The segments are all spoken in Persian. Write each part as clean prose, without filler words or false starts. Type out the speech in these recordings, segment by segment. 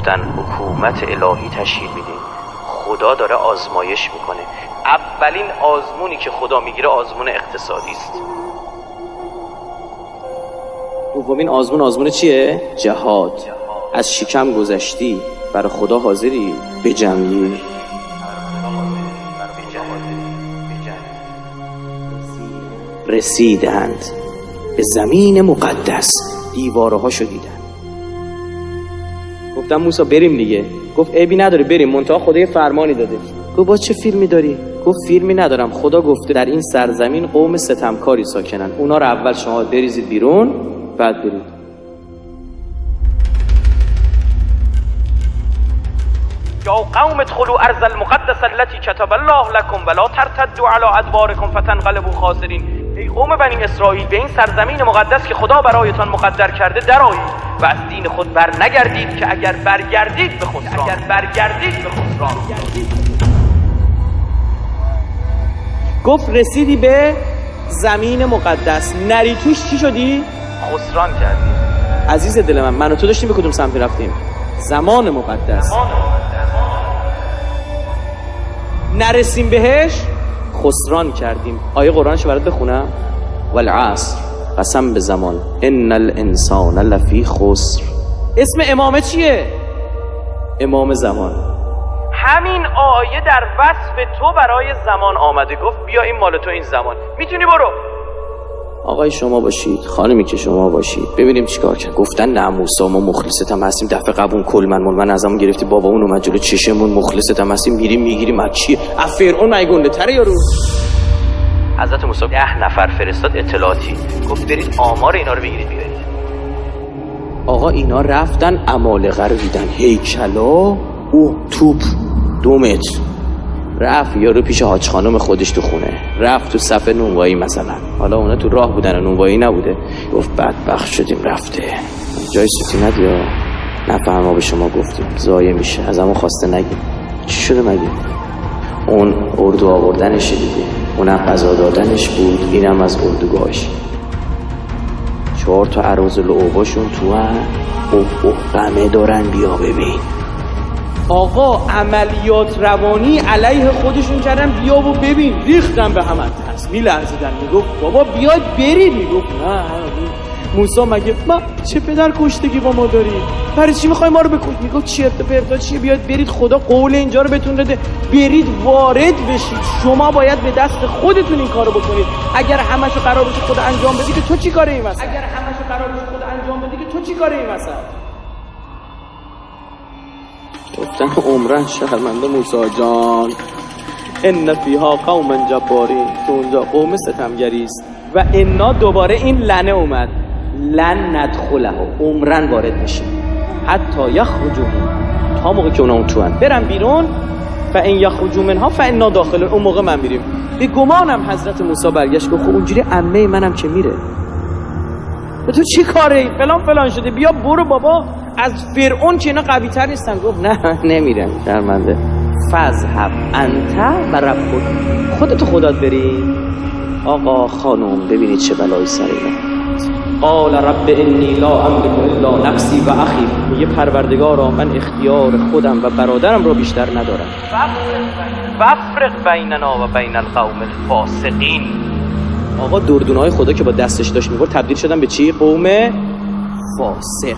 گفتن حکومت الهی تشکیل میدین. خدا داره آزمایش میکنه. اولین آزمونی که خدا میگیره آزمون اقتصادی است. دومین آزمون چیه؟ جهاد. از شکم گذشتی، برای خدا حاضری به جمعی. رسیدند به زمین مقدس، دیوارها شدیدن. گفتم موسی بریم دیگه. گفت عیبی نداره بریم، منتها خدا یه فرمانی داده. گفت با چه فیلمی داری؟ گفت فیلمی ندارم، خدا گفته در این سرزمین قوم ستمکاری ساکنن، اونا رو اول شما بریزید بیرون بعد برید. یا قوم ادخلوا ارض المقدس التي كتب الله لكم ولا ترتدوا على ادباركم فتنقلبوا خاسرین. ای قوم بنی اسرائیل، به این سرزمین مقدس که خدا برایتان مقدر کرده درآیید و از دین خود بر نگردید که اگر برگردید به خسران. گفت رسیدی به زمین مقدس، نری توش چی شدی؟ خسران کردی. عزیز دل من و تو داشتیم به کدوم سمت رفتیم؟ زمان مقدس. نرسیم بهش خسران کردیم. آیه قرآنشو برات بخونم؟ والعصر، قسم به زمان، ان الانسان لفی خسر. اسم امامه چیه؟ امام زمان. همین آیه در وصف تو برای زمان آمده. گفت بیا این مال تو، این زمان، میتونی برو. آقای شما باشید، خانمی که شما باشید، ببینیم چیکار کنیم. گفتن نه موسی ما مخلصتم هستیم، دفعه قبول کل من ازمون گرفتی، بابا اون اومد جلو چشمون، مخلصتم هستیم، میریم میگیریم. از چی؟ از فرعون نگونده تره یارو. حضرت موسی 10 نفر فرستاد اطلاعاتی، گفت برید آمار اینا رو بگیرید بیارید. آقا اینا رفتن عمالقه رو دیدن، هیکلا او توپ 2 متر. رفت یارو پیش حاج خانم خودش تو خونه، رفت تو صف نونوایی مثلا، حالا اونا تو راه بودن و نونوایی نبوده. گفت بدبخت شدیم رفته. جای سوتی ندیا، نفهمه به شما گفتیم ضایع میشه، ازمون خواسته نگیم. چی شده مگه؟ اون اردو آوردنش دیگه، اونم غذا دادنش بود، اینم از اردوگاهش. 4 تا اراذل و اوباشون تو هم غمه دارن. بیا ببین آقا، عملیات روانی علیه خودشون کردن، بیا و ببین، ریختن به هم دست، میلرزیدن. میگفت بابا بیاید برید. میگفت نه. موسی مگه ما چه پدر کشتگی با ما داری؟ برای چی میخوای ما رو بکشید؟ میگفت چرت و پرتا چیه؟ بیاید برید، خدا قول اینجا رو بهتون داده، برید وارد بشید. شما باید به دست خودتون این کارو بکنید. اگر همشو قرار باشه خدا انجام بدی که تو چی کاره این وسط؟ گفتن عمرن شرمنده موسی جان، ان فیها قوما جبارین، تو اونجا قوم ستمگری است. و انا دوباره این لنه اومد، لن ندخله، عمرن وارد میشیم حتی یخرجوا، تا موقع که اونا اون توان برن بیرون. فان یخرجوا منها فانا داخلون، اون موقع من میریم. به گمانم حضرت موسی برگشت گفت خب اونجوری عمه منم که میره، به تو چی کاره ای؟ فلان شده، بیا برو بابا، از فرعون که اینا قوی تر نیستن. گفت نه نمیرم، شرمنده. فذهب انت و ربک، خودتو خدات بری. آقا خانم ببینید چه بلایی سر اینا. قال رب انی لا املک الا نفسی و اخی، میگه پروردگارا من اختیار خودم و برادرم رو بیشتر ندارم. فافرق بیننا و بین القوم الفاسقین. آقا دردونهای خدا که با دستش داشت میبرد تبدیل شدن به چی؟ قوم فاسق.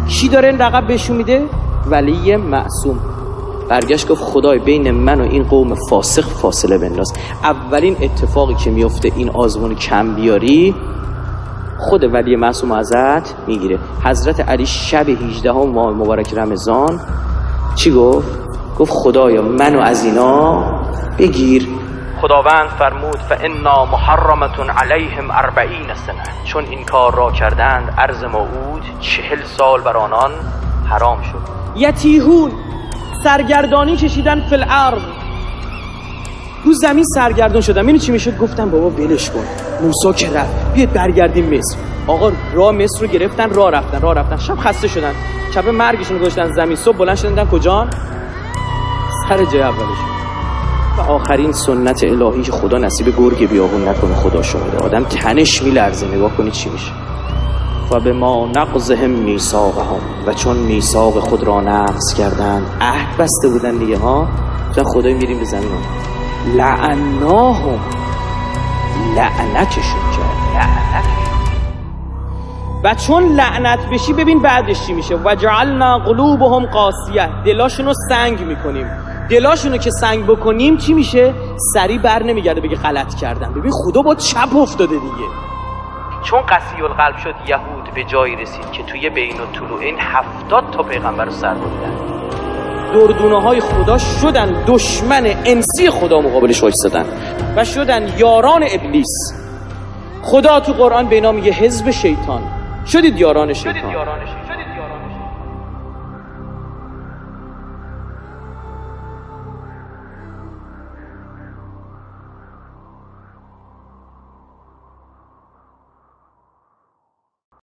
کی داره این رقب بهشون میده؟ ولی معصوم. برگشت گفت خدای بین من و این قوم فاسق فاصله بنداز. اولین اتفاقی که میفته این آزمون کم بیاری، خود ولی معصوم ازت میگیره. حضرت علی شب 18 ماه مبارک رمضان چی گفت؟ گفت خدایا منو از اینا بگیر. خداوند فرمود فانا محرمة علیهم 40 سنه، چون این کار را کردند عرض موعود 40 سال بر آنان حرام شد. یتیهون، سرگردانی کشیدن فی الارض، رو زمین سرگردان شدن. می‌بینی چی میشد؟ گفتن بابا ولش کن، موسی که رفت، بیاید برگردیم مصر. آقا راه مصر رو گرفتن، راه رفتن، شب خسته شدن، شب مرگشون رو گذاشتن زمین، صبح بلند شدن کجا؟ سر جای اولشون. و آخرین سنت الهی که خدا نصیب گرگ بیابون نکنه، خدا شاهده، آدم تنش میلرزه. نگاه کنید چی میشه. و بما نقضهم میثاقهم، و چون میثاق خود را نقض کردند، عهد بسته بودن دیگه ها، مثلا خدای میریم به زمین ها لعناهم، لعنتشون کرد. و چون لعنت بشی ببین بعدش چی میشه. و جعلنا قلوبهم قاسیه، دلاشونو سنگ میکنیم. دلاشونو که سنگ بکنیم چی میشه؟ سریع بر نمیگرده بگه غلط کردم. ببین خدا با چپ افتاده دیگه. چون قسی القلب شد یهود به جایی رسید که توی بین الطلوعین 70 تا پیغمبر رو سر بردن. دردونه های خدا شدن دشمن انسی خدا مقابلش وایسادن و شدن یاران ابلیس. خدا تو قرآن به اینا میگه حزب شیطان. شدید یاران شیطان.